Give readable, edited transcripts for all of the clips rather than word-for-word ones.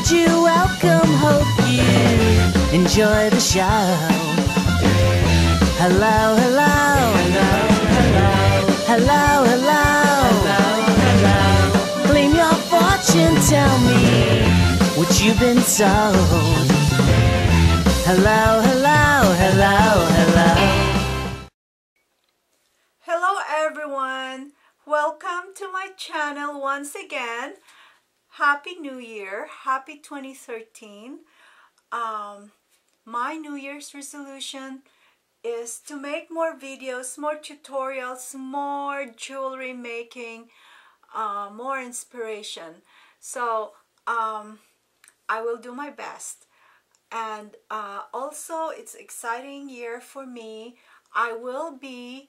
bid you welcome, hope you enjoy the show. Hello, hello, hello, hello, hello, hello, hello. Claim your fortune, tell me what you've been told. Hello, hello, hello, hello. Hello everyone, welcome to my channel once again. Happy New Year, happy 2013. My New Year's resolution is to make more videos, more tutorials, more jewelry making, more inspiration. So I will do my best. And also it's exciting year for me. I will be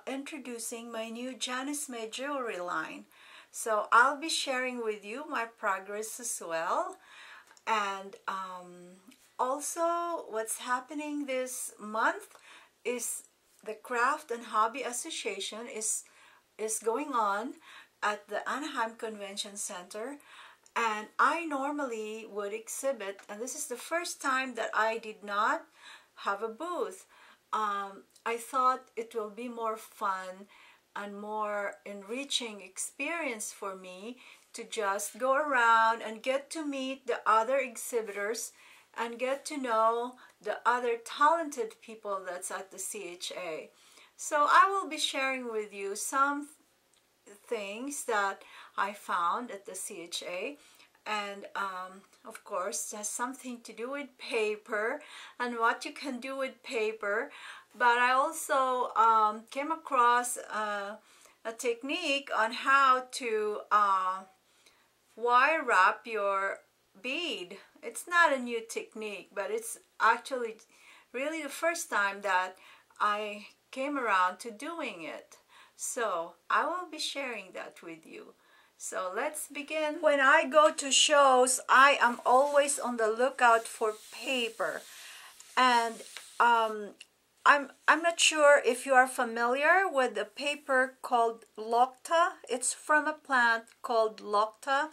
introducing my new Janice Mae jewelry line. So I'll be sharing with you my progress as well. And also what's happening this month is the Craft and Hobby Association is going on at the Anaheim Convention Center, and I normally would exhibit, and this is the first time that I did not have a booth. I thought it will be more fun and more enriching experience for me to just go around and get to meet the other exhibitors and get to know the other talented people that's at the CHA. So I will be sharing with you some things that I found at the CHA, and of course it has something to do with paper and what you can do with paper. But I also came across a technique on how to wire wrap your bead. It's not a new technique, but it's actually really the first time that I came around to doing it. So I will be sharing that with you. So let's begin. When I go to shows, I am always on the lookout for paper. And I'm not sure if you are familiar with the paper called Lokta. It's from a plant called Lokta,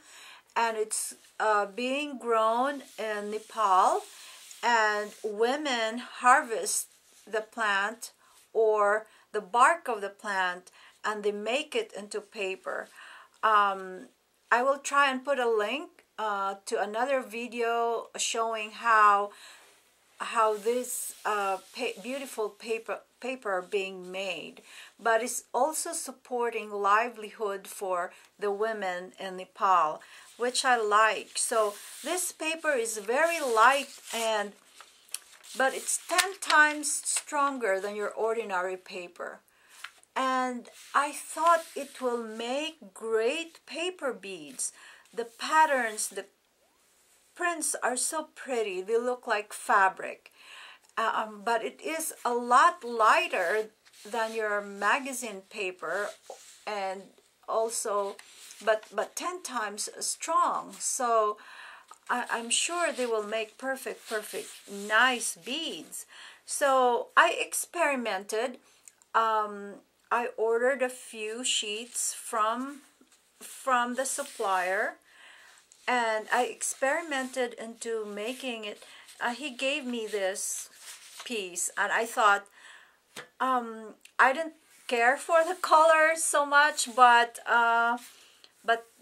and it's being grown in Nepal, and women harvest the plant or the bark of the plant and they make it into paper. I will try and put a link to another video showing how this beautiful paper being made, but it's also supporting livelihood for the women in Nepal, which I like. So this paper is very light, but it's 10 times stronger than your ordinary paper. And I thought it will make great paper beads. The patterns, the prints are so pretty. They look like fabric. But it is a lot lighter than your magazine paper, and also but 10 times strong. So I'm sure they will make perfect nice beads. So I experimented. I ordered a few sheets from the supplier, and I experimented into making it. He gave me this piece, and I thought I didn't care for the color so much, but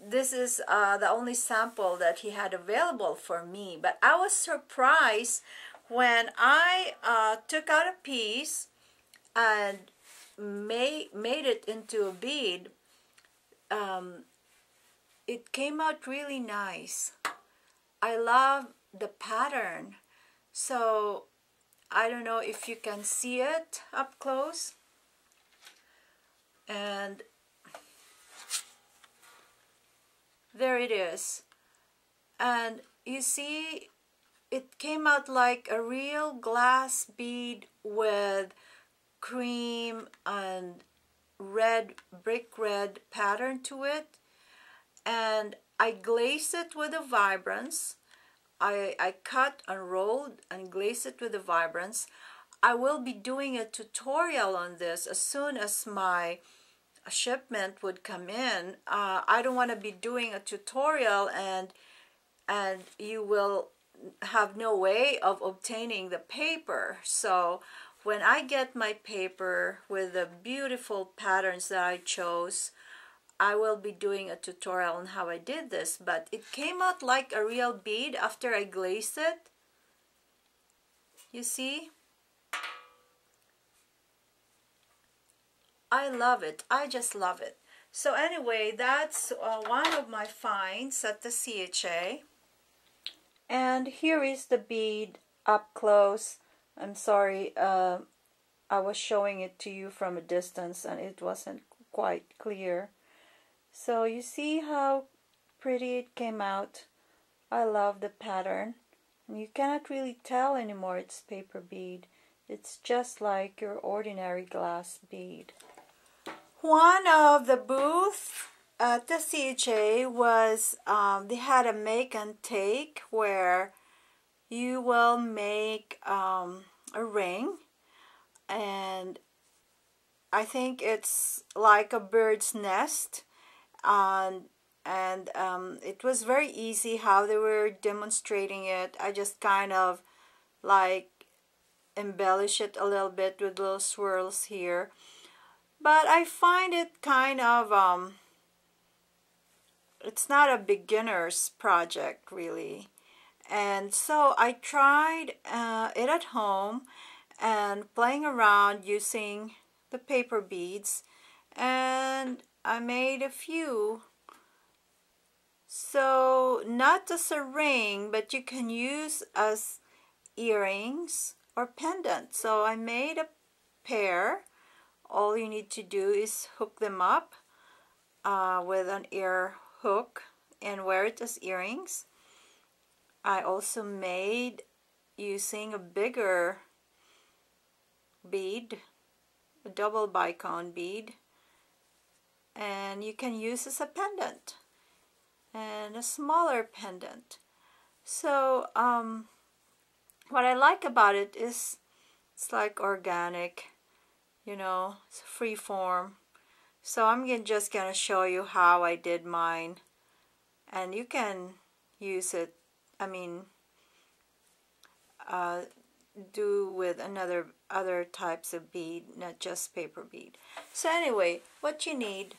this is the only sample that he had available for me. But I was surprised when I took out a piece and made it into a bead. It came out really nice. I love the pattern. So I don't know if you can see it up close. And there it is. And you see, it came out like a real glass bead with cream and red, brick red pattern to it. And I glazed it with a vibrance. I cut and rolled and glazed it with a vibrance. I will be doing a tutorial on this as soon as my shipment would come in. I don't want to be doing a tutorial and and you will have no way of obtaining the paper. So when I get my paper with the beautiful patterns that I chose, I will be doing a tutorial on how I did this, but it came out like a real bead after I glazed it. You see? I love it. I just love it. So anyway, that's one of my finds at the CHA. And here is the bead up close. I'm sorry, I was showing it to you from a distance and it wasn't quite clear. So you see how pretty it came out. I love the pattern. And you cannot really tell anymore it's paper bead. It's just like your ordinary glass bead. One of the booths at the CHA was, they had a make and take where you will make a ring, and I think it's like a bird's nest, and it was very easy how they were demonstrating it. I just kind of like embellish it a little bit with little swirls here. But I find it kind of, it's not a beginner's project really. And so I tried it at home and playing around using the paper beads. And I made a few. So not as a ring, but you can use as earrings or pendant. So I made a pair. All you need to do is hook them up with an ear hook and wear it as earrings. I also made using a bigger bead, a double bicone bead, and you can use as a pendant and a smaller pendant. So what I like about it is it's like organic. You know, it's free form. So I'm just gonna show you how I did mine, and you can use it, I mean, do with other types of bead, not just paper bead. So anyway, what you need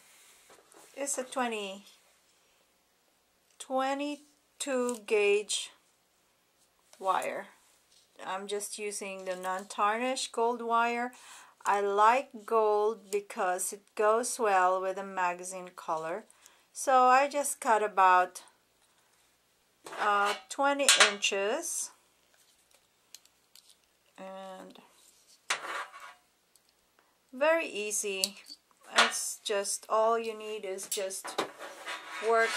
is a 22 gauge wire. I'm just using the non-tarnished gold wire. I like gold because it goes well with a magazine color. So I just cut about 20 inches. And very easy. It's just, all you need is just work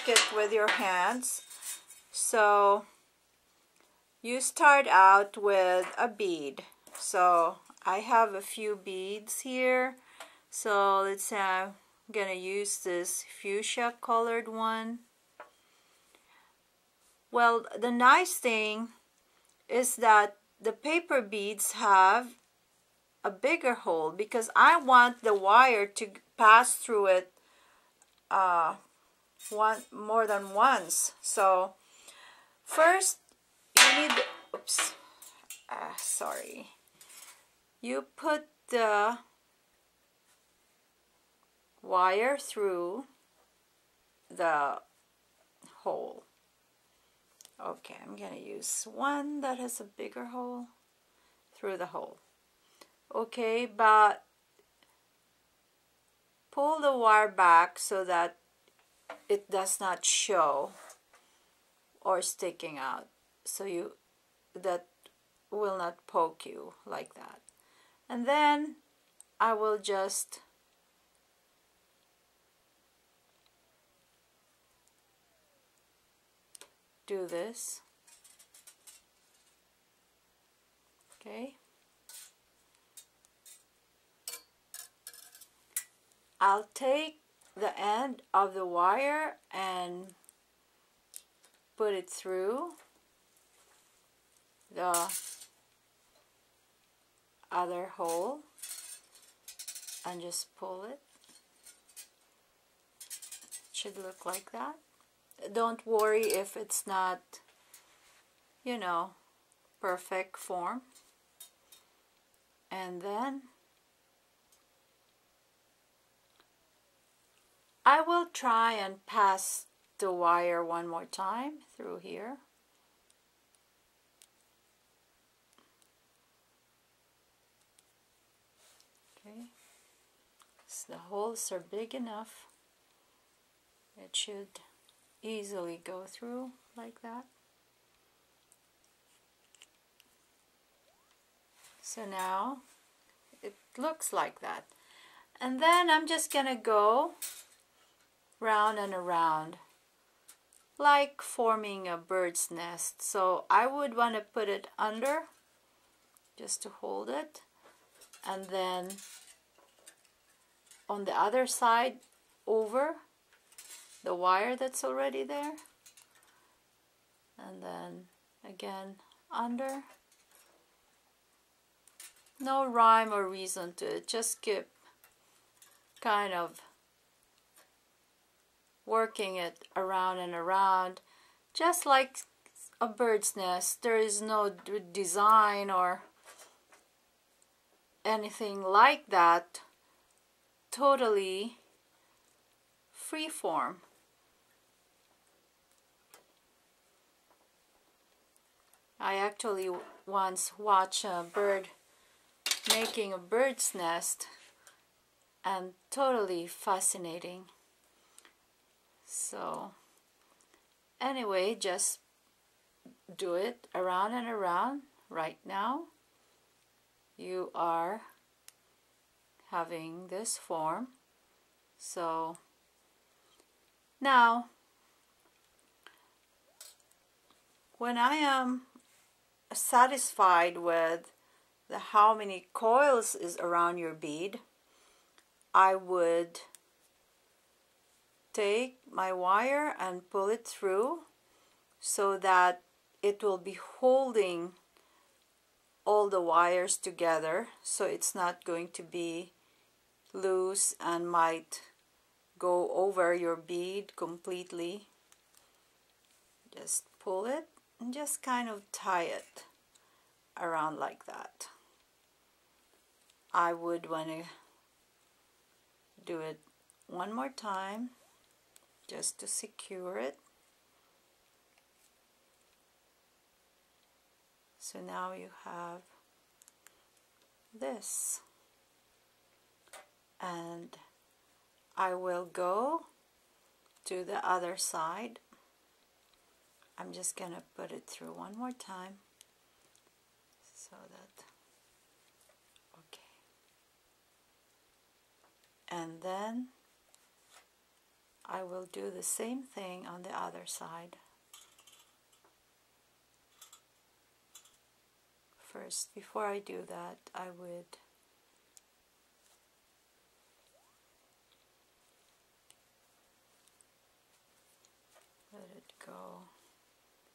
it with your hands. So you start out with a bead. So I have a few beads here. So let's say I'm gonna use this fuchsia colored one. Well, the nice thing is that the paper beads have a bigger hole because I want the wire to pass through it more than once. So first you need, oops, sorry. You put the wire through the hole. Okay, I'm going to use one that has a bigger hole through the hole. Okay, but pull the wire back so that it does not show or sticking out. So that will not poke you like that. And then I will just do this. Okay. I'll take the end of the wire and put it through the other hole and just pull it. It should look like that. don't worry if it's not, you know, perfect form. And then I will try and pass the wire one more time through here. Okay, so the holes are big enough. It should easily go through like that. So now it looks like that. And then I'm just gonna go round and around like forming a bird's nest. So I would want to put it under just to hold it, and then on the other side over the wire that's already there, and then again under. No rhyme or reason to it, just keep kind of working it around and around, just like a bird's nest. There is no design or anything like that, totally free form. I actually once watched a bird making a bird's nest, and totally fascinating. So anyway, just do it around and around. Right now you are having this form. So now when I am satisfied with how many coils is around your bead, I would take my wire and pull it through so that it will be holding all the wires together, so it's not going to be loose and might go over your bead completely. Just pull it and just kind of tie it around like that. I would want to do it one more time just to secure it. So now you have this, and I will go to the other side. I'm just gonna put it through one more time so that, okay. And then I will do the same thing on the other side. First, before I do that, I would let it go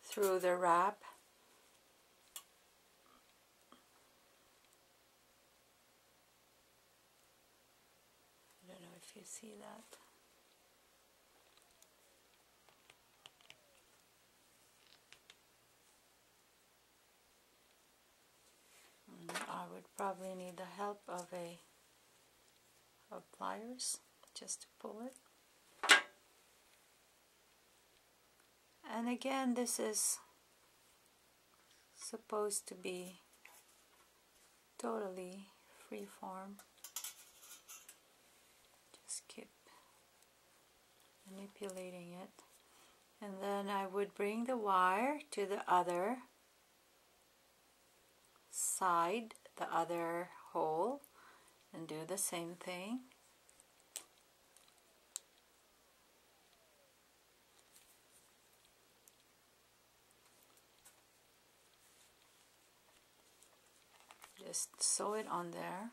through the wrap. I don't know if you see that. I would probably need the help of pliers just to pull it. And again, this is supposed to be totally free form. Just keep manipulating it. And then I would bring the wire to the other side, the other hole, and do the same thing. Just sew it on there.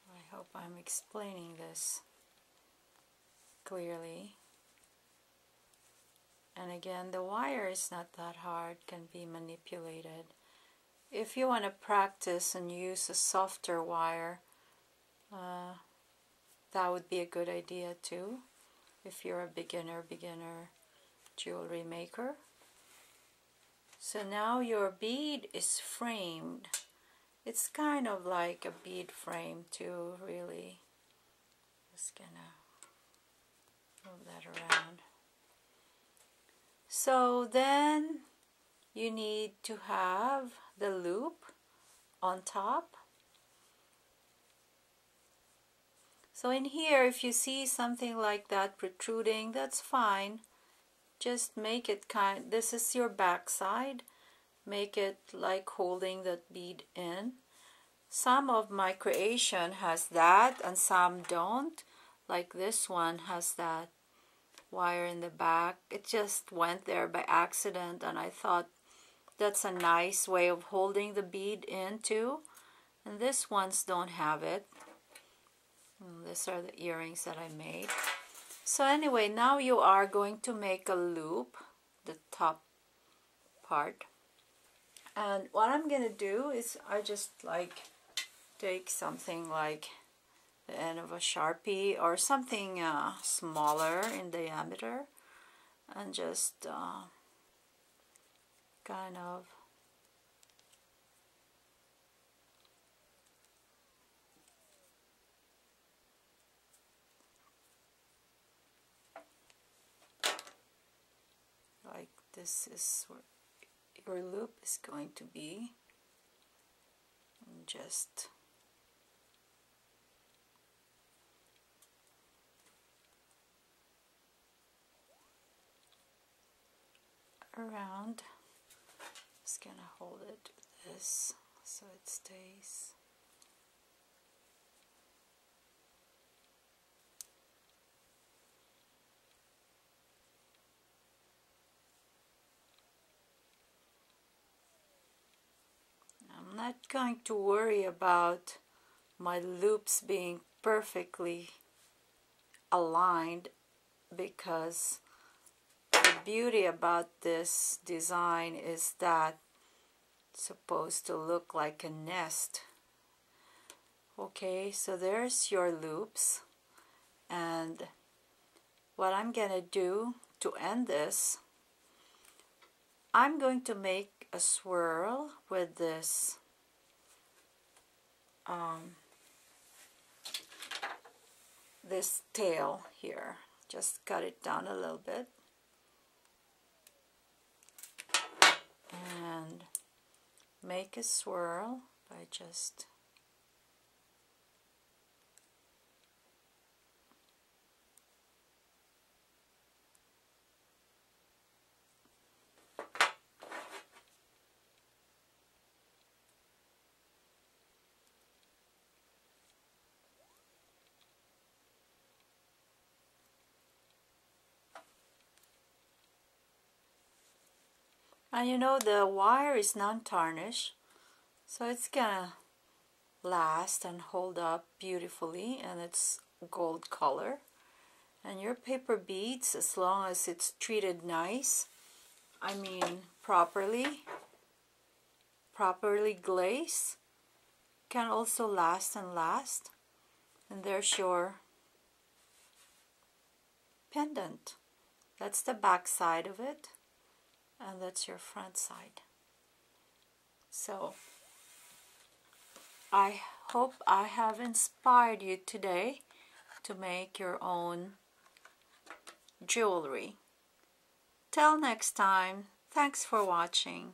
I hope I'm explaining this clearly. And again, the wire is not that hard, can be manipulated. if you want to practice and use a softer wire, that would be a good idea too, if you're a beginner jewelry maker. So now your bead is framed. It's kind of like a bead frame too, really. Just gonna move that around. So then you need to have the loop on top. So in here, if you see something like that protruding, that's fine. Just make it this is your back side. Make it like holding that bead in. Some of my creation has that and some don't. Like this one has that wire in the back. It just went there by accident, and I thought that's a nice way of holding the bead in too. And these ones don't have it. These are the earrings that I made. So anyway, now you are going to make a loop, the top part. And what I'm going to do is I just like take something like the end of a Sharpie or something smaller in diameter, and just kind of like this is where your loop is going to be, and just around. Just gonna hold it with this so it stays. I'm not going to worry about my loops being perfectly aligned, because the beauty about this design is that it's supposed to look like a nest. Okay, so there's your loops, and what I'm gonna do to end this, I'm going to make a swirl with this this tail here. Just cut it down a little bit and make a swirl by just and you know the wire is non-tarnish, so it's gonna last and hold up beautifully, and it's gold color. And your paper beads, as long as it's treated nice, I mean properly glazed, can also last and last. And there's your pendant. That's the back side of it, and that's your front side. So I hope I have inspired you today to make your own jewelry. Till next time, thanks for watching.